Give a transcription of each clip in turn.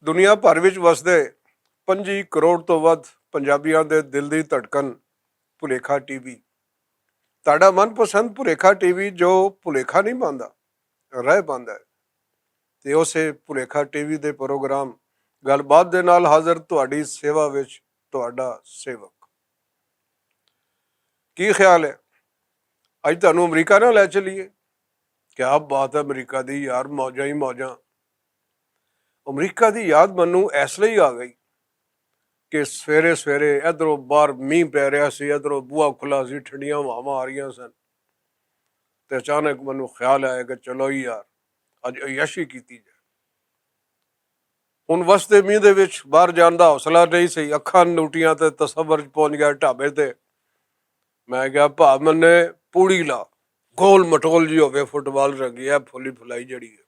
ਦੁਨੀਆ ਭਰ ਵਿੱਚ ਵਸਦੇ 25 ਕਰੋੜ ਤੋਂ ਵੱਧ ਪੰਜਾਬੀਆਂ ਦੇ ਦਿਲ ਦੀ ਧੜਕਣ ਭੁਲੇਖਾ ਟੀਵੀ। ਤੁਹਾਡਾ ਮਨਪਸੰਦ ਭੁਲੇਖਾ ਟੀਵੀ ਜੋ ਭੁਲੇਖਾ ਨਹੀਂ ਪਾਉਂਦਾ, ਰਹਿ ਪਾਉਂਦਾ ਹੈ। ਤੇ ਉਸੇ ਭੁਲੇਖਾ ਟੀਵੀ ਦੇ ਪ੍ਰੋਗਰਾਮ ਗੱਲਬਾਤ ਦੇ ਨਾਲ ਹਾਜ਼ਰ ਤੁਹਾਡੀ ਸੇਵਾ ਵਿੱਚ ਤੁਹਾਡਾ ਸੇਵਕ। ਕੀ ਖਿਆਲ ਹੈ, ਅੱਜ ਤੁਹਾਨੂੰ ਅਮਰੀਕਾ ਨਾਲ ਲੈ ਚੱਲੀਏ? ਕਿਆ ਬਾਤ ਹੈ, ਅਮਰੀਕਾ ਦੀ ਯਾਰ ਮੌਜਾਂ ਹੀ ਮੌਜਾਂ। ਅਮਰੀਕਾ ਦੀ ਯਾਦ ਮੈਨੂੰ ਇਸ ਲਈ ਆ ਗਈ ਕਿ ਸਵੇਰੇ ਸਵੇਰੇ ਇੱਧਰੋਂ ਬਾਹਰ ਮੀਂਹ ਪੈ ਰਿਹਾ ਸੀ, ਇੱਧਰੋਂ ਬੂਹਾ ਖੁੱਲਾ ਸੀ, ਠੰਡੀਆਂ ਹਵਾਵਾਂ ਆ ਰਹੀਆਂ ਸਨ, ਤੇ ਅਚਾਨਕ ਮੈਨੂੰ ਖਿਆਲ ਆਇਆ ਕਿ ਚਲੋ ਹੀ ਯਾਰ ਅੱਜ ਅਯਾਸ਼ੀ ਕੀਤੀ ਜਾਏ। ਹੁਣ ਵਸਦੇ ਮੀਂਹ ਦੇ ਵਿੱਚ ਬਾਹਰ ਜਾਣ ਦਾ ਹੌਸਲਾ ਨਹੀਂ ਸੀ, ਅੱਖਾਂ ਨੂਟੀਆਂ ਤੇ ਤਸੱਵਰ 'ਚ ਪਹੁੰਚ ਗਿਆ ਢਾਬੇ ਤੇ। ਮੈਂ ਕਿਹਾ ਭਾ ਮੰਨੇ ਪੂੜੀ ਲਾ, ਗੋਲ ਮਟੋਲ ਜੀ ਹੋਵੇ, ਫੁੱਟਬਾਲ ਰੰਗੀ ਹੈ, ਫੁੱਲੀ ਫੁਲਾਈ ਜਿਹੜੀ ਹੈ,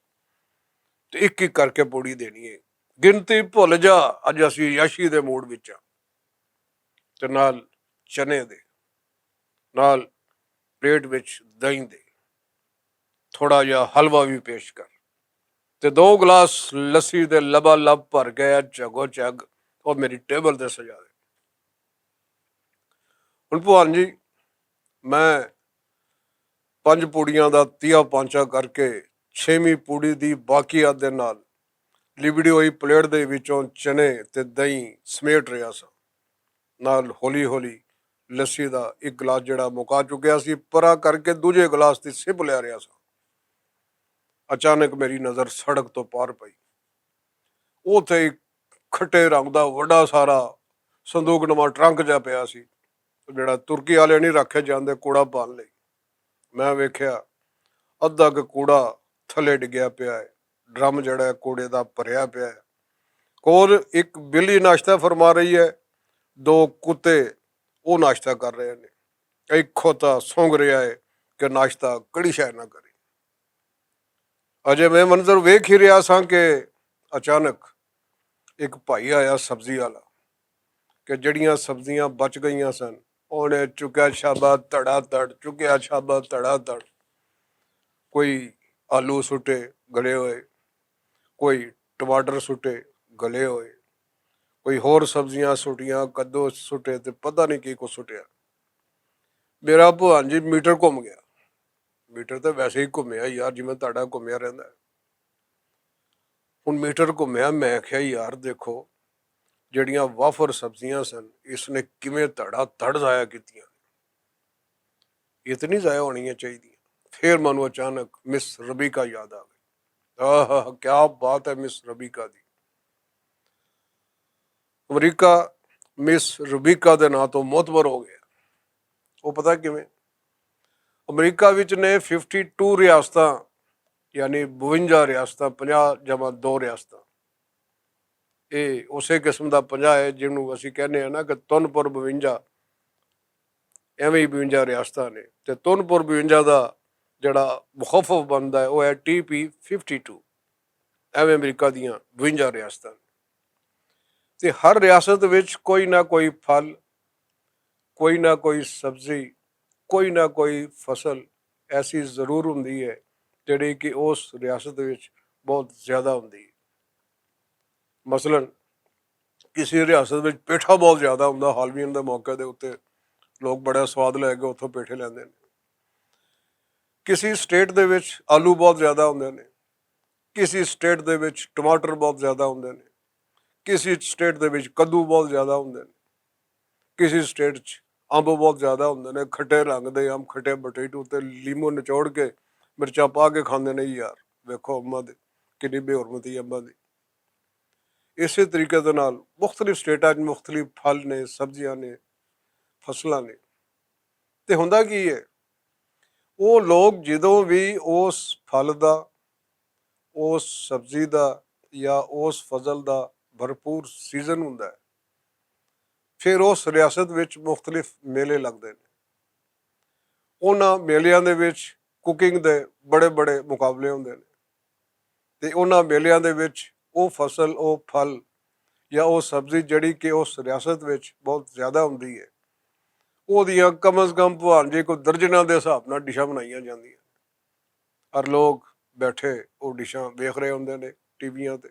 ਤੇ ਇੱਕ ਇੱਕ ਕਰਕੇ ਪੂੜੀ ਦੇਣੀ ਹੈ। ਗਿਣਤੀ ਭੁੱਲ ਜਾ, ਅੱਜ ਅਸੀਂ ਯਾਸ਼ੀ ਦੇ ਮੂਡ ਵਿੱਚ ਆ। ਤੇ ਨਾਲ ਚਨੇ ਦੇ ਨਾਲ ਪਲੇਟ ਵਿੱਚ ਦਹੀਂ ਦੇ ਥੋੜਾ ਜਿਹਾ ਹਲਵਾ ਵੀ ਪੇਸ਼ ਕਰ, ਤੇ 2 ਗਲਾਸ ਲੱਸੀ ਦੇ ਲਬਾ ਲਬ ਭਰ ਗਏ ਝੱਗੋ ਝੱਗ, ਉਹ ਮੇਰੀ ਟੇਬਲ ਤੇ ਸਜਾ ਦੇ। ਹੁਣ ਭਗਵਾਨ ਜੀ, ਮੈਂ 5 ਪੂੜੀਆਂ ਦਾ ਤੀਆ ਪਾਂਚਾ ਕਰਕੇ 6ਵੀਂ ਪੂੜੀ ਦੀ ਬਾਕੀਆ ਦੇ ਨਾਲ ਲਿਬੜੀ ਹੋਈ ਪਲੇਟ ਦੇ ਵਿੱਚੋਂ ਚਨੇ ਤੇ ਦਹੀਂ ਸਮੇਟ ਰਿਹਾ ਸਾਂ। ਨਾਲ ਹੌਲੀ ਹੌਲੀ ਲੱਸੀ ਦਾ 1 ਗਲਾਸ ਜਿਹੜਾ ਮੁਕਾ ਚੁੱਕਿਆ ਸੀ, ਪਰਾ ਕਰਕੇ ਦੂਜੇ ਗਲਾਸ ਦੀ ਸਿਪ ਲੈ ਰਿਹਾ ਸਾਂ। ਅਚਾਨਕ ਮੇਰੀ ਨਜ਼ਰ ਸੜਕ ਤੋਂ ਪਾਰ ਪਈ। ਉੱਥੇ ਇੱਕ ਖੱਟੇ ਰੰਗ ਦਾ ਵੱਡਾ ਸਾਰਾ ਸੰਦੂਕਨੁਮਾ ਟਰੰਕ ਜਿਹਾ ਪਿਆ ਸੀ, ਜਿਹੜਾ ਤੁਰਕੀ ਵਾਲੇ ਨਹੀਂ ਰੱਖੇ ਜਾਂਦੇ ਕੂੜਾ ਪਾਉਣ ਲਈ। ਮੈਂ ਵੇਖਿਆ ਅੱਧਾ ਕੁ ਕੂੜਾ ਥੱਲੇ ਡਿੱਗਿਆ ਪਿਆ ਹੈ, ਡਰਮ ਜਿਹੜਾ ਹੈ ਕੂੜੇ ਦਾ ਭਰਿਆ ਪਿਆ ਹੈ। ਕੋਲ ਇੱਕ ਬਿੱਲੀ ਨਾਸ਼ਤਾ ਫਰਮਾ ਰਹੀ ਹੈ, 2 ਕੁੱਤੇ ਉਹ ਨਾਸ਼ਤਾ ਕਰ ਰਹੇ ਨੇ, ਇੱਕ ਖੋਤਾ ਸੌਂਗ ਰਿਹਾ ਹੈ ਕਿ ਨਾਸ਼ਤਾ ਕਿਹੜੀ ਸ਼ੈ ਨਾ ਕਰੇ। ਅਜੇ ਮੈਂ ਮੰਜ਼ਰ ਵੇਖ ਹੀ ਰਿਹਾ ਸਾਂ ਕਿ ਅਚਾਨਕ ਇੱਕ ਭਾਈ ਆਇਆ ਸਬਜ਼ੀ ਵਾਲਾ, ਕਿ ਜਿਹੜੀਆਂ ਸਬਜ਼ੀਆਂ ਬਚ ਗਈਆਂ ਸਨ ਉਹਨੇ ਚੁੱਕਿਆ ਛਾਬਾ ਧੜਾ ਧੜ, ਚੁੱਕਿਆ ਛਾਬਾ ਧੜਾ ਧੜ। ਕੋਈ ਆਲੂ ਸੁੱਟੇ ਗਲੇ ਹੋਏ, ਕੋਈ ਟਮਾਟਰ ਸੁੱਟੇ ਗਲੇ ਹੋਏ, ਕੋਈ ਹੋਰ ਸਬਜ਼ੀਆਂ ਸੁੱਟੀਆਂ, ਕੱਦੂ ਸੁੱਟੇ, ਤੇ ਪਤਾ ਨਹੀਂ ਕੀ ਕੁਛ ਸੁੱਟਿਆ। ਮੇਰਾ ਭਗਵਾਨ ਜੀ ਮੀਟਰ ਘੁੰਮ ਗਿਆ। ਮੀਟਰ ਤਾਂ ਵੈਸੇ ਹੀ ਘੁੰਮਿਆ ਯਾਰ, ਜਿਵੇਂ ਤੁਹਾਡਾ ਘੁੰਮਿਆ ਰਹਿੰਦਾ। ਹੁਣ ਮੀਟਰ ਘੁੰਮਿਆ, ਮੈਂ ਆਖਿਆ ਯਾਰ ਦੇਖੋ ਜਿਹੜੀਆਂ ਵਾਫਰ ਸਬਜ਼ੀਆਂ ਸਨ, ਇਸਨੇ ਕਿਵੇਂ ਧੜਾ ਧੜ ਜ਼ਾਇਆ ਕੀਤੀਆਂ, ਇਹ ਤਾਂ ਨਹੀਂ ਜ਼ਾਇਆ ਹੋਣੀਆਂ ਚਾਹੀਦੀਆਂ। ਫਿਰ ਮੈਨੂੰ ਅਚਾਨਕ ਮਿਸ ਰਬੀਕਾ ਯਾਦ ਆ ਗਈ। ਆਹ ਕਿਆ ਬਾਤ ਹੈ ਮਿਸ ਰਬੀਕਾ ਦੀ। ਅਮਰੀਕਾ ਮਿਸ ਰਬੀਕਾ ਦੇ ਨਾਂ ਤੋਂ ਮੋਤਬਰ ਹੋ ਗਿਆ। ਉਹ ਪਤਾ ਕਿਵੇਂ? ਅਮਰੀਕਾ ਵਿੱਚ ਨੇ 52 ਰਿਆਸਤਾਂ, ਯਾਨੀ 52 ਰਿਆਸਤਾਂ, 50 ਜਮਾ 2 ਰਿਆਸਤਾਂ। ਇਹ ਉਸੇ ਕਿਸਮ ਦਾ 50 ਹੈ ਜਿਹਨੂੰ ਅਸੀਂ ਕਹਿੰਦੇ ਹਾਂ ਨਾ ਕਿ ਤੁਨਪੁਰ 52, ਐਵੇਂ ਹੀ 52 ਰਿਆਸਤਾਂ ਨੇ। ਤੇ ਤੁਨਪੁਰ 52 ਦਾ ਜਿਹੜਾ ਮੁਖਫਫ ਬਣਦਾ ਹੈ ਉਹ ਹੈ TP52। ਐਵੇਂ ਅਮਰੀਕਾ ਦੀਆਂ 52 ਰਿਆਸਤਾਂ। ਤੇ ਹਰ ਰਿਆਸਤ ਵਿੱਚ ਕੋਈ ਨਾ ਕੋਈ ਫਲ, ਕੋਈ ਨਾ ਕੋਈ ਸਬਜ਼ੀ, ਕੋਈ ਨਾ ਕੋਈ ਫਸਲ ਐਸੀ ਜ਼ਰੂਰ ਹੁੰਦੀ ਹੈ ਜਿਹੜੀ ਕਿ ਉਸ ਰਿਆਸਤ ਵਿੱਚ ਬਹੁਤ ਜ਼ਿਆਦਾ ਹੁੰਦੀ ਹੈ। ਮਸਲਨ ਕਿਸੇ ਰਿਆਸਤ ਵਿੱਚ ਪੇਠਾ ਬਹੁਤ ਜ਼ਿਆਦਾ ਹੁੰਦਾ, ਹਾਲਵੀਨ ਦੇ ਮੌਕੇ ਦੇ ਉੱਤੇ ਲੋਕ ਬੜਾ ਸਵਾਦ ਲੈ ਕੇ ਉੱਥੋਂ ਪੇਠੇ ਲੈਂਦੇ ਨੇ। ਕਿਸੇ ਸਟੇਟ ਦੇ ਵਿੱਚ ਆਲੂ ਬਹੁਤ ਜ਼ਿਆਦਾ ਹੁੰਦੇ ਨੇ, ਕਿਸੇ ਸਟੇਟ ਦੇ ਵਿੱਚ ਟਮਾਟਰ ਬਹੁਤ ਜ਼ਿਆਦਾ ਹੁੰਦੇ ਨੇ, ਕਿਸੇ ਸਟੇਟ ਦੇ ਵਿੱਚ ਕੱਦੂ ਬਹੁਤ ਜ਼ਿਆਦਾ ਹੁੰਦੇ ਨੇ, ਕਿਸੇ ਸਟੇਟ 'ਚ ਅੰਬ ਬਹੁਤ ਜ਼ਿਆਦਾ ਹੁੰਦੇ ਨੇ, ਖੱਟੇ ਰੰਗ ਦੇ ਅੰਬ, ਖੱਟੇ ਬਟੇਟੂ ਤੇ ਲੀਮੋ ਨਿਚੋੜ ਕੇ ਮਿਰਚਾਂ ਪਾ ਕੇ ਖਾਂਦੇ ਨੇ ਯਾਰ। ਵੇਖੋ ਅੰਬਾਂ ਦੀ ਕਿੰਨੀ ਬੇਹਰਮਤੀ ਅੰਬਾਂ ਦੀ। ਇਸੇ ਤਰੀਕੇ ਦੇ ਨਾਲ ਮੁਖਤਲਿਫ ਸਟੇਟਾਂ 'ਚ ਮੁਖਤਲਿਫ ਫਲ ਨੇ, ਸਬਜ਼ੀਆਂ ਨੇ, ਫਸਲਾਂ ਨੇ। ਤੇ ਹੁੰਦਾ ਕੀ ਹੈ, ਉਹ ਲੋਕ ਜਦੋਂ ਵੀ ਉਸ ਫਲ ਦਾ, ਉਸ ਸਬਜ਼ੀ ਦਾ ਜਾਂ ਉਸ ਫਸਲ ਦਾ ਭਰਪੂਰ ਸੀਜ਼ਨ ਹੁੰਦਾ ਹੈ, ਫਿਰ ਉਸ ਰਿਆਸਤ ਵਿੱਚ ਮੁਖਤਲਿਫ ਮੇਲੇ ਲੱਗਦੇ ਨੇ। ਉਹਨਾਂ ਮੇਲਿਆਂ ਦੇ ਵਿੱਚ ਕੁਕਿੰਗ ਦੇ ਬੜੇ ਬੜੇ ਮੁਕਾਬਲੇ ਹੁੰਦੇ ਨੇ, ਤੇ ਉਹਨਾਂ ਮੇਲਿਆਂ ਦੇ ਵਿੱਚ ਉਹ ਫਸਲ, ਉਹ ਫਲ ਜਾਂ ਉਹ ਸਬਜ਼ੀ ਜਿਹੜੀ ਕਿ ਉਸ ਰਿਆਸਤ ਵਿੱਚ ਬਹੁਤ ਜ਼ਿਆਦਾ ਹੁੰਦੀ ਹੈ, ਉਹਦੀਆਂ ਕਮ ਅਜ਼ ਕਮ ਭਗਵਾਨ ਜੀ ਕੋਈ ਦਰਜਨਾਂ ਦੇ ਹਿਸਾਬ ਨਾਲ ਡਿਸ਼ਾਂ ਬਣਾਈਆਂ ਜਾਂਦੀਆਂ। ਹਰ ਲੋਕ ਬੈਠੇ ਉਹ ਡਿਸ਼ਾਂ ਵੇਖ ਰਹੇ ਹੁੰਦੇ ਨੇ ਟੀਵੀਆਂ ਤੇ,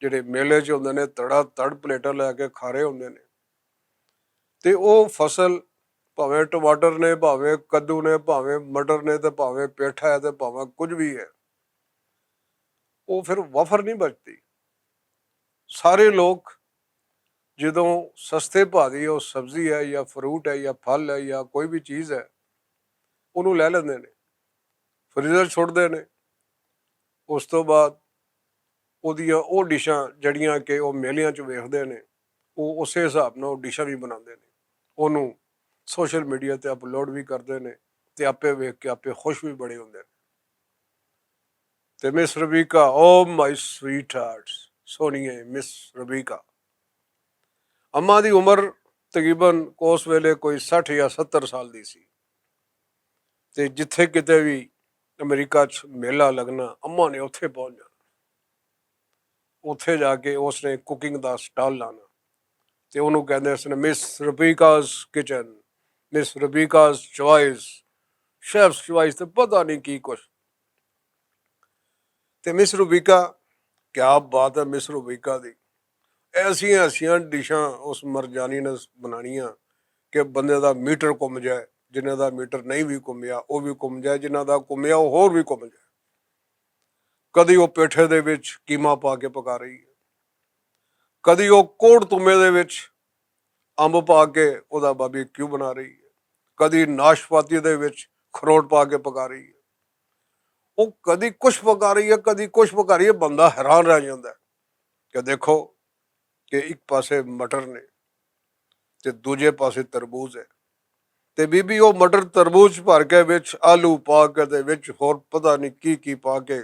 ਜਿਹੜੇ ਮੇਲੇ 'ਚ ਹੁੰਦੇ ਨੇ, ਤੜਾ ਤੜ ਪਲੇਟਾਂ ਲੈ ਕੇ ਖਾ ਰਹੇ ਹੁੰਦੇ ਨੇ। ਤੇ ਉਹ ਫਸਲ ਭਾਵੇਂ ਟਮਾਟਰ ਨੇ, ਭਾਵੇਂ ਕੱਦੂ ਨੇ, ਭਾਵੇਂ ਮਟਰ ਨੇ, ਤੇ ਭਾਵੇਂ ਪੇਠਾ ਹੈ, ਤੇ ਭਾਵੇਂ ਕੁਝ ਵੀ ਹੈ, ਉਹ ਫਿਰ ਵਫਰ ਨਹੀਂ ਬਚਦੀ। ਸਾਰੇ ਲੋਕ ਜਦੋਂ ਸਸਤੇ ਭਾਅ ਦੀ ਉਹ ਸਬਜ਼ੀ ਹੈ ਜਾਂ ਫਰੂਟ ਹੈ ਜਾਂ ਫਲ ਹੈ ਜਾਂ ਕੋਈ ਵੀ ਚੀਜ਼ ਹੈ, ਉਹਨੂੰ ਲੈ ਲੈਂਦੇ ਨੇ, ਫਰੀਜ਼ਰ ਸੁੱਟਦੇ ਨੇ। ਉਸ ਤੋਂ ਬਾਅਦ ਉਹਦੀਆਂ ਉਹ ਡਿਸ਼ਾਂ ਜਿਹੜੀਆਂ ਕਿ ਉਹ ਮੇਲਿਆਂ 'ਚ ਵੇਖਦੇ ਨੇ, ਉਹ ਉਸੇ ਹਿਸਾਬ ਨਾਲ ਉਹ ਡਿਸ਼ਾਂ ਵੀ ਬਣਾਉਂਦੇ ਨੇ, ਉਹਨੂੰ ਸੋਸ਼ਲ ਮੀਡੀਆ 'ਤੇ ਅਪਲੋਡ ਵੀ ਕਰਦੇ ਨੇ, ਤੇ ਆਪੇ ਵੇਖ ਕੇ ਆਪੇ ਖੁਸ਼ ਵੀ ਬੜੇ ਹੁੰਦੇ ਨੇ। ਤੇ miss ਰਬੀਕਾ, O my sweet hearts, ਸੋਨੀਏ miss ਰਬੀਕਾ, ਅੰਮਾ ਦੀ ਉਮਰ ਤਕਰੀਬਨ ਉਸ ਵੇਲੇ ਕੋਈ 60 ਜਾਂ 70 ਸਾਲ ਦੀ ਸੀ। ਤੇ ਜਿੱਥੇ ਕਿਤੇ ਵੀ ਅਮਰੀਕਾ 'ਚ ਮੇਲਾ ਲੱਗਣਾ, ਅੰਮਾ ਨੇ ਉੱਥੇ ਪਹੁੰਚ ਜਾਣਾ। ਉੱਥੇ ਜਾ ਕੇ ਉਸਨੇ ਕੁਕਿੰਗ ਦਾ ਸਟਾਲ ਲਾਣਾ, ਤੇ ਉਹਨੂੰ ਕਹਿੰਦੇ ਸੀ Miss Rebecca's kitchen, Miss Rebecca's choice, chef choice, ਤੇ ਪਤਾ ਨਹੀਂ ਕੀ ਕੁਛ। ਤੇ ਮਿਸ ਰਬੀਕਾ, ਕਿਆ ਬਾਤ ਹੈ ਮਿਸ ਰਬੀਕਾ ਦੀ, ਐਸੀਆਂ ਐਸੀਆਂ ਡਿਸ਼ਾਂ ਉਸ ਮਰਜਾਨੀ ਨੇ ਬਣਾਉਣੀਆਂ ਕਿ ਬੰਦੇ ਦਾ ਮੀਟਰ ਘੁੰਮ ਜਾਏ, ਜਿਨ੍ਹਾਂ ਦਾ ਮੀਟਰ ਨਹੀਂ ਵੀ ਘੁੰਮਿਆ ਉਹ ਵੀ ਘੁੰਮ ਜਾਏ, ਜਿਨ੍ਹਾਂ ਦਾ ਘੁੰਮਿਆ ਉਹ ਹੋਰ ਵੀ ਘੁੰਮ ਜਾਏ। ਕਦੀ ਉਹ ਪੇਠੇ ਦੇ ਵਿੱਚ ਕੀਮਾ ਪਾ ਕੇ ਪਕਾ ਰਹੀ ਹੈ, ਕਦੀ ਉਹ ਕੋੜ ਤੁੰਮੇ ਦੇ ਵਿੱਚ ਅੰਬ ਪਾ ਕੇ ਉਹਦਾ ਬਾਰਬੀਕਿਊ ਬਣਾ ਰਹੀ ਹੈ, ਕਦੀ ਨਾਸ਼ਪਾਤੀ ਦੇ ਵਿੱਚ ਖਰੋਟ ਪਾ ਕੇ ਪਕਾ ਰਹੀ ਹੈ, ਉਹ ਕਦੀ ਕੁਛ ਪਕਾ ਰਹੀ ਹੈ, ਕਦੀ ਕੁਛ ਪਕਾ ਰਹੀ ਹੈ। ਬੰਦਾ ਹੈਰਾਨ ਰਹਿ ਜਾਂਦਾ ਕਿ ਦੇਖੋ ਕਿ ਇੱਕ ਪਾਸੇ ਮਟਰ ਨੇ ਤੇ ਦੂਜੇ ਪਾਸੇ ਤਰਬੂਜ ਹੈ, ਤੇ ਬੀਬੀ ਉਹ ਮਟਰ ਤਰਬੂਜ ਭਰ ਕੇ ਵਿੱਚ ਆਲੂ ਪਾ ਕੇ ਤੇ ਵਿੱਚ ਹੋਰ ਪਤਾ ਨਹੀਂ ਕੀ ਕੀ ਪਾ ਕੇ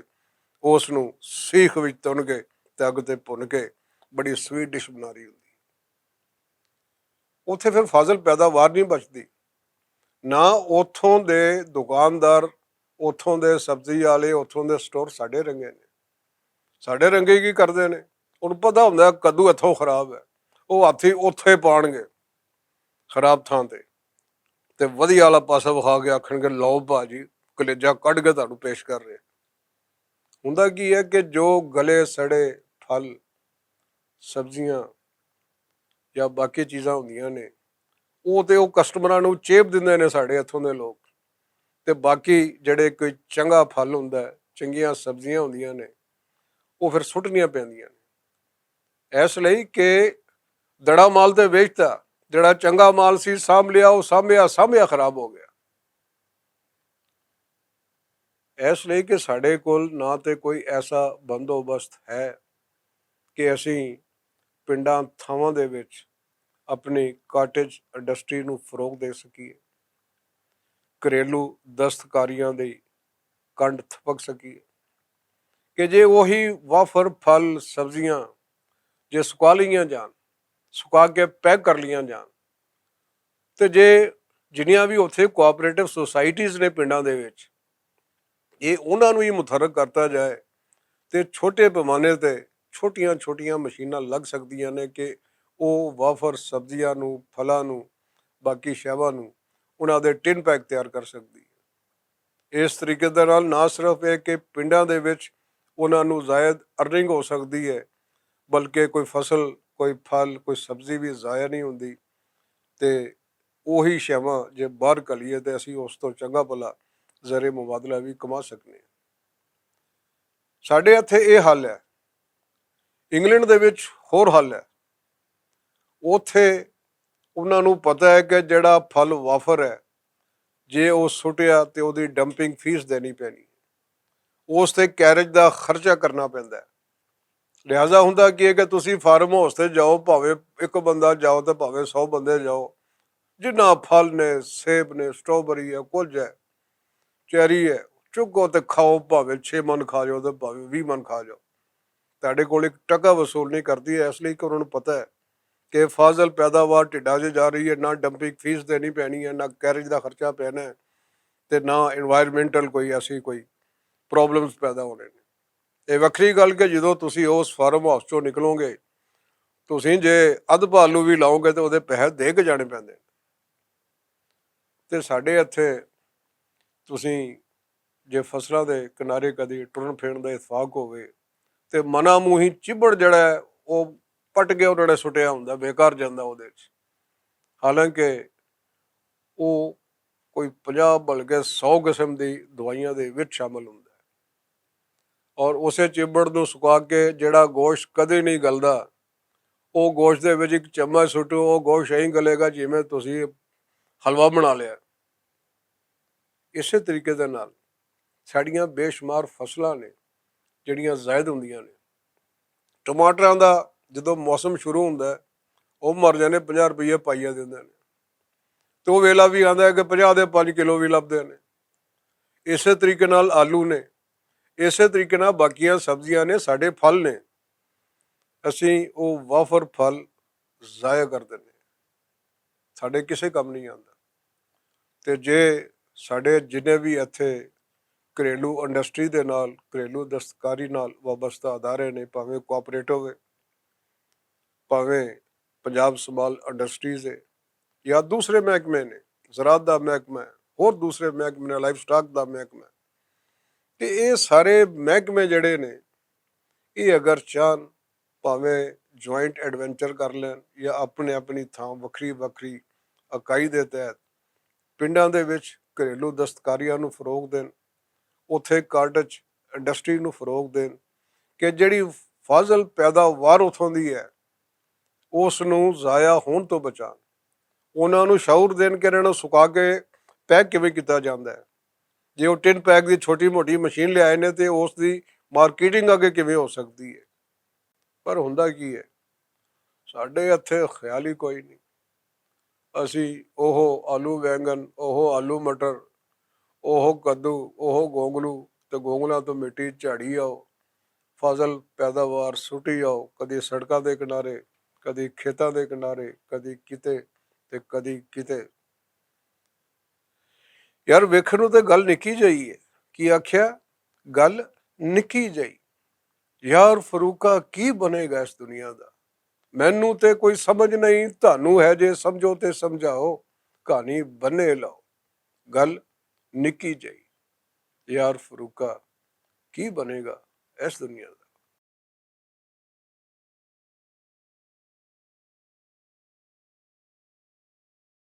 ਉਸ ਨੂੰ ਸੀਖ ਵਿੱਚ ਤੁੰਨ ਕੇ ਤੇ ਅੱਗ ਤੇ ਭੁੰਨ ਕੇ ਬੜੀ ਸਵੀਟ ਡਿਸ਼ ਬਣਾ ਰਹੀ ਹੁੰਦੀ। ਉੱਥੇ ਫਿਰ ਫਾਜ਼ਲ ਪੈਦਾਵਾਰ ਨਹੀਂ ਬਚਦੀ, ਨਾ ਉੱਥੋਂ ਦੇ ਦੁਕਾਨਦਾਰ, ਉੱਥੋਂ ਦੇ ਸਬਜ਼ੀ ਵਾਲੇ, ਉੱਥੋਂ ਦੇ ਸਟੋਰ ਸਾਡੇ ਰੰਗੇ ਨੇ। ਸਾਡੇ ਰੰਗੇ ਕੀ ਕਰਦੇ ਨੇ, ਉਹਨੂੰ ਪਤਾ ਹੁੰਦਾ ਕੱਦੂ ਇੱਥੋਂ ਖਰਾਬ ਹੈ, ਉਹ ਹਾਥੀ ਉੱਥੇ ਪਾਉਣਗੇ ਖਰਾਬ ਥਾਂ ਤੇ ਵਧੀਆ ਵਾਲਾ ਪਾਸਾ ਵਿਖਾ ਕੇ ਆਖਣਗੇ ਲਓ ਭਾਜੀ, ਕਲੇਜਾ ਕੱਢ ਕੇ ਤੁਹਾਨੂੰ ਪੇਸ਼ ਕਰ ਰਹੇ। ਹੁੰਦਾ ਕੀ ਹੈ ਕਿ ਜੋ ਗਲੇ ਸੜੇ ਫਲ, ਸਬਜ਼ੀਆਂ ਜਾਂ ਬਾਕੀ ਚੀਜ਼ਾਂ ਹੁੰਦੀਆਂ ਨੇ, ਉਹ ਤੇ ਉਹ ਕਸਟਮਰਾਂ ਨੂੰ ਚੇਪ ਦਿੰਦੇ ਨੇ ਸਾਡੇ ਇੱਥੋਂ ਦੇ ਲੋਕ, ਤੇ ਬਾਕੀ ਜਿਹੜੇ ਕੋਈ ਚੰਗਾ ਫਲ ਹੁੰਦਾ, ਚੰਗੀਆਂ ਸਬਜ਼ੀਆਂ ਹੁੰਦੀਆਂ ਨੇ, ਉਹ ਫਿਰ ਸੁੱਟਣੀਆਂ ਪੈਂਦੀਆਂ ਨੇ। ਇਸ ਲਈ ਕਿ ਦੜਾ ਮਾਲ ਤੇ ਵੇਚਤਾ, ਜਿਹੜਾ ਚੰਗਾ ਮਾਲ ਸੀ ਸਾਂਭ ਲਿਆ, ਉਹ ਸਾਂਭਿਆ ਖਰਾਬ ਹੋ ਗਿਆ। ਇਸ ਲਈ ਕਿ ਸਾਡੇ ਕੋਲ ਨਾ ਤੇ ਕੋਈ ਐਸਾ ਬੰਦੋਬਸਤ ਹੈ ਕਿ ਅਸੀਂ ਪਿੰਡਾਂ ਥਾਵਾਂ ਦੇ ਵਿੱਚ ਆਪਣੀ ਕਾਟੇਜ ਇੰਡਸਟਰੀ ਨੂੰ ਫਰੋਗ ਦੇ ਸਕੀਏ, ਘਰੇਲੂ ਦਸਤਕਾਰੀਆਂ ਦੀ ਕੰਡ ਥਪਕ ਸਕੀਏ, ਕਿ ਜੇ ਉਹੀ ਵਾਫਰ ਫਲ ਸਬਜ਼ੀਆਂ ਜੇ ਸੁਕਾ ਲਈਆਂ ਜਾਣ, ਸੁਕਾ ਕੇ ਪੈਕ ਕਰ ਲਈਆਂ ਜਾਣ, ਤੇ ਜੇ ਜਿੰਨੀਆਂ ਵੀ ਉੱਥੇ ਕੋਆਪਰੇਟਿਵ ਸੁਸਾਇਟੀਜ਼ ਨੇ ਪਿੰਡਾਂ ਦੇ ਵਿੱਚ, ਇਹ ਉਹਨਾਂ ਨੂੰ ਹੀ ਮੁਤਹਰਕ ਕਰਤਾ ਜਾਏ, ਤੇ ਛੋਟੇ ਪੈਮਾਨੇ ਤੇ ਛੋਟੀਆਂ ਛੋਟੀਆਂ ਮਸ਼ੀਨਾਂ ਲੱਗ ਸਕਦੀਆਂ ਨੇ ਕਿ ਉਹ ਵਾਫਰ ਸਬਜ਼ੀਆਂ ਨੂੰ, ਫਲਾਂ ਨੂੰ, ਬਾਕੀ ਸ਼ੈਵਾਂ ਨੂੰ ਉਹਨਾਂ ਦੇ ਟਿਨ ਪੈਕ ਤਿਆਰ ਕਰ ਸਕਦੀ ਹੈ। ਇਸ ਤਰੀਕੇ ਦੇ ਨਾਲ ਨਾ ਸਿਰਫ ਇਹ ਕਿ ਪਿੰਡਾਂ ਦੇ ਵਿੱਚ ਉਹਨਾਂ ਨੂੰ ਜ਼ਾਇਦ ਅਰਨਿੰਗ ਹੋ ਸਕਦੀ ਹੈ, ਬਲਕਿ ਕੋਈ ਫਸਲ, ਕੋਈ ਫਲ, ਕੋਈ ਸਬਜ਼ੀ ਵੀ ਜ਼ਾਇਆ ਨਹੀਂ ਹੁੰਦੀ, ਤੇ ਉਹੀ ਸ਼ੈਵਾਂ ਜੇ ਬਾਹਰ ਘੱਲੀਏ ਤੇ ਅਸੀਂ ਉਸ ਤੋਂ ਚੰਗਾ ਭਲਾ ਜ਼ਰੇ ਮੁਬਾਦਲਾ ਵੀ ਕਮਾ ਸਕਦੇ ਹਾਂ। ਸਾਡੇ ਇੱਥੇ ਇਹ ਹੱਲ ਹੈ, ਇੰਗਲੈਂਡ ਦੇ ਵਿੱਚ ਹੋਰ ਹੱਲ ਹੈ। ਉੱਥੇ ਉਹਨਾਂ ਨੂੰ ਪਤਾ ਹੈ ਕਿ ਜਿਹੜਾ ਫਲ ਵਾਫਰ ਹੈ, ਜੇ ਉਹ ਸੁੱਟਿਆ ਤੇ ਉਹਦੀ ਡੰਪਿੰਗ ਫੀਸ ਦੇਣੀ ਪੈਣੀ, ਉਸ ਤੇ ਕੈਰੇਜ ਦਾ ਖਰਚਾ ਕਰਨਾ ਪੈਂਦਾ। ਲਿਹਾਜ਼ਾ ਹੁੰਦਾ ਕੀ ਹੈ ਕਿ ਤੁਸੀਂ ਫਾਰਮ ਹਾਊਸ ਤੇ ਜਾਓ, ਭਾਵੇਂ ਇੱਕ ਬੰਦਾ ਜਾਓ ਤੇ ਭਾਵੇਂ 100 ਬੰਦੇ ਜਾਓ, ਜਿੰਨਾ ਫਲ ਨੇ, ਸੇਬ ਨੇ, ਸਟ੍ਰਾਬੇਰੀ ਹੈ, ਕੁਝ ਹੈ, ਚੈਰੀ ਹੈ, ਚੁੱਕੋ ਤੇ ਖਾਓ, ਭਾਵੇਂ 6 ਮਣ ਖਾ ਜਾਓ ਤੇ ਭਾਵੇਂ 20 ਮਣ ਖਾ ਜਾਓ। ਤੁਹਾਡੇ ਕੋਲ ਇੱਕ ਟਕਾ ਵਸੂਲ ਨਹੀਂ ਕਰਦੀ ਹੈ, ਇਸ ਲਈ ਕਿ ਉਹਨਾਂ ਨੂੰ ਪਤਾ ਹੈ ਕਿ ਫਾਜ਼ਲ ਪੈਦਾਵਾਰ ਢਿੱਡਾਂ 'ਚ ਜਾ ਰਹੀ ਹੈ, ਨਾ ਡੰਪਿੰਗ ਫੀਸ ਦੇਣੀ ਪੈਣੀ ਹੈ, ਨਾ ਕੈਰੇਜ ਦਾ ਖਰਚਾ ਪੈਣਾ ਹੈ, ਤੇ ਨਾ ਇਨਵਾਇਰਮੈਂਟਲ ਕੋਈ ਐਸੀ ਕੋਈ ਪ੍ਰੋਬਲਮਸ ਪੈਦਾ ਹੋਣੇ ਨੇ। ਇਹ ਵੱਖਰੀ ਗੱਲ ਕਿ ਜਦੋਂ ਤੁਸੀਂ ਉਸ ਫਾਰਮ ਹਾਊਸ 'ਚੋਂ ਨਿਕਲੋਗੇ, ਤੁਸੀਂ ਜੇ ਅੱਧ ਭਾਲੂ ਵੀ ਲਾਓਗੇ ਤੇ ਉਹਦੇ ਪੈਸੇ ਦੇ ਕੇ ਜਾਣੇ ਪੈਂਦੇ। ਤੇ ਸਾਡੇ ਇੱਥੇ ਤੁਸੀਂ ਜੇ ਫਸਲਾਂ ਦੇ ਕਿਨਾਰੇ ਕਦੀ ਟੁਰਨ ਫਿਰਨ ਦਾ ਇਤਫਾਕ ਹੋਵੇ, ਤੇ ਮਨਾ ਮੂੰਹੀ ਚਿੱਬੜ ਜਿਹੜਾ ਹੈ ਉਹ ਪਟ ਕੇ ਉਹਨਾਂ ਨੇ ਸੁੱਟਿਆ ਹੁੰਦਾ, ਬੇਕਾਰ ਜਾਂਦਾ ਉਹਦੇ 'ਚ। ਹਾਲਾਂਕਿ ਉਹ ਕੋਈ 50 ਬਲਕਿ 100 ਕਿਸਮ ਦੀ ਦਵਾਈਆਂ ਦੇ ਵਿੱਚ ਸ਼ਾਮਲ ਹੁੰਦਾ ਹੈ। ਔਰ ਉਸੇ ਚਿੱਬੜ ਨੂੰ ਸੁਕਾ ਕੇ ਜਿਹੜਾ ਗੋਸ਼ਤ ਕਦੇ ਨਹੀਂ ਗਲਦਾ, ਉਹ ਗੋਸ਼ਤ ਦੇ ਵਿੱਚ ਇੱਕ ਚਮਚ ਸੁੱਟੋ, ਉਹ ਗੋਸ਼ਤ ਐਂ ਗਲੇਗਾ ਜਿਵੇਂ ਤੁਸੀਂ ਹਲਵਾ ਬਣਾ ਲਿਆ। ਇਸੇ ਤਰੀਕੇ ਦੇ ਨਾਲ ਸਾਡੀਆਂ ਬੇਸ਼ੁਮਾਰ ਫਸਲਾਂ ਨੇ ਜਿਹੜੀਆਂ ਜ਼ਾਇਦ ਹੁੰਦੀਆਂ ਨੇ। ਟਮਾਟਰਾਂ ਦਾ ਜਦੋਂ ਮੌਸਮ ਸ਼ੁਰੂ ਹੁੰਦਾ ਉਹ ਮਰ ਜਾਂਦੇ 50 ਰੁਪਏ ਪਾਈਆ ਦਿੰਦੇ ਨੇ, ਤੇ ਉਹ ਵੇਲਾ ਵੀ ਆਉਂਦਾ ਹੈ ਕਿ 50 ਦੇ 5 ਕਿਲੋ ਵੀ ਲੱਭਦੇ ਨੇ। ਇਸੇ ਤਰੀਕੇ ਨਾਲ ਆਲੂ ਨੇ, ਇਸੇ ਤਰੀਕੇ ਨਾਲ ਬਾਕੀਆਂ ਸਬਜ਼ੀਆਂ ਨੇ, ਸਾਡੇ ਫਲ ਨੇ, ਅਸੀਂ ਉਹ ਵਾਫਰ ਫਲ ਜ਼ਾਇਆ ਕਰ ਦਿੰਦੇ, ਸਾਡੇ ਕਿਸੇ ਕੰਮ ਨਹੀਂ ਆਉਂਦਾ। ਤੇ ਜੇ ਸਾਡੇ ਜਿੰਨੇ ਵੀ ਇੱਥੇ ਘਰੇਲੂ ਇੰਡਸਟਰੀ ਦੇ ਨਾਲ, ਘਰੇਲੂ ਦਸਤਕਾਰੀ ਨਾਲ ਵਾਬਸਤਾ ਅਦਾਰੇ ਨੇ, ਭਾਵੇਂ ਕੋਆਪਰੇਟਿਵ ਹੈ, ਭਾਵੇਂ ਪੰਜਾਬ ਸਮਾਲ ਇੰਡਸਟਰੀਜ਼ ਹੈ, ਜਾਂ ਦੂਸਰੇ ਮਹਿਕਮੇ ਨੇ, ਜ਼ਰਾਅਤ ਦਾ ਮਹਿਕਮਾ ਹੈ, ਹੋਰ ਦੂਸਰੇ ਮਹਿਕਮੇ ਨੇ, ਲਾਈਫ ਸਟਾਕ ਦਾ ਮਹਿਕਮਾ ਹੈ, ਤੇ ਇਹ ਸਾਰੇ ਮਹਿਕਮੇ ਜਿਹੜੇ ਨੇ ਇਹ ਅਗਰ ਚਾਹਣ ਭਾਵੇਂ ਜੁਆਇੰਟ ਐਡਵੈਂਚਰ ਕਰ ਲੈਣ ਜਾਂ ਆਪਣੇ ਆਪਣੀ ਥਾਂ ਵੱਖਰੀ ਵੱਖਰੀ ਇਕਾਈ ਦੇ ਤਹਿਤ ਪਿੰਡਾਂ ਦੇ ਵਿੱਚ ਘਰੇਲੂ ਦਸਤਕਾਰੀਆਂ ਨੂੰ ਫਰੋਗ ਦੇਣ, ਉੱਥੇ ਕਾਟੇਜ ਇੰਡਸਟਰੀ ਨੂੰ ਫਰੋਗ ਦੇਣ, ਕਿ ਜਿਹੜੀ ਫਾਜ਼ਲ ਪੈਦਾਵਾਰ ਉੱਥੋਂ ਦੀ ਹੈ ਉਸ ਨੂੰ ਜ਼ਾਇਆ ਹੋਣ ਤੋਂ ਬਚਾਉਣ। ਉਹਨਾਂ ਨੂੰ ਸ਼ਊਰ ਦੇਣ ਕਿ ਇਹਨਾਂ ਨੂੰ ਸੁਕਾ ਕੇ ਪੈਕ ਕਿਵੇਂ ਕੀਤਾ ਜਾਂਦਾ ਹੈ। ਜੇ ਉਹ ਟਿਨ ਪੈਕ ਦੀ ਛੋਟੀ ਮੋਟੀ ਮਸ਼ੀਨ ਲਿਆਏ ਨੇ ਤੇ ਉਸ ਦੀ ਮਾਰਕੀਟਿੰਗ ਅੱਗੇ ਕਿਵੇਂ ਹੋ ਸਕਦੀ ਹੈ। ਪਰ ਹੁੰਦਾ ਕੀ ਹੈ, ਸਾਡੇ ਇੱਥੇ ਖਿਆਲ ਹੀ ਕੋਈ ਨਹੀਂ। ਅਸੀਂ ਉਹ ਆਲੂ ਬੈਂਗਨ, ਉਹ ਆਲੂ ਮਟਰ, ਉਹ ਕੱਦੂ, ਉਹ ਗੋਂਗਲੂ, ਤੇ ਗੋਂਗਲਾਂ ਤੋਂ ਮਿੱਟੀ ਝਾੜੀ ਆਓ, ਫਸਲ ਪੈਦਾਵਾਰ ਸੁੱਟੀ ਆਓ, ਕਦੀ ਸੜਕਾਂ ਦੇ ਕਿਨਾਰੇ, ਕਦੀ ਖੇਤਾਂ ਦੇ ਕਿਨਾਰੇ, ਕਦੀ ਕਿਤੇ ਤੇ ਕਦੀ ਕਿਤੇ। ਯਾਰ ਵੇਖਣ ਨੂੰ ਤਾਂ ਗੱਲ ਨਿੱਕੀ ਜਿਹੀ ਹੈ, ਕੀ ਆਖਿਆ, ਗੱਲ ਨਿੱਕੀ ਜਿਹੀ। ਯਾਰ ਫਰੂਕਾ ਕੀ ਬਣੇਗਾ ਇਸ ਦੁਨੀਆ ਦਾ, ਮੈਨੂੰ ਤੇ ਕੋਈ ਸਮਝ ਨਹੀਂ, ਤੁਹਾਨੂੰ ਹੈ ਜੇ ਸਮਝੋ ਤੇ ਸਮਝਾਓ, ਕਹਾਣੀ ਬੰਨੇ ਲਾਓ। ਗੱਲ ਨਿੱਕੀ ਜਿਹੀ, ਯਾਰ ਫਰੂਕਾ ਕੀ ਬਣੇਗਾ ਇਸ ਦੁਨੀਆ ਦਾ।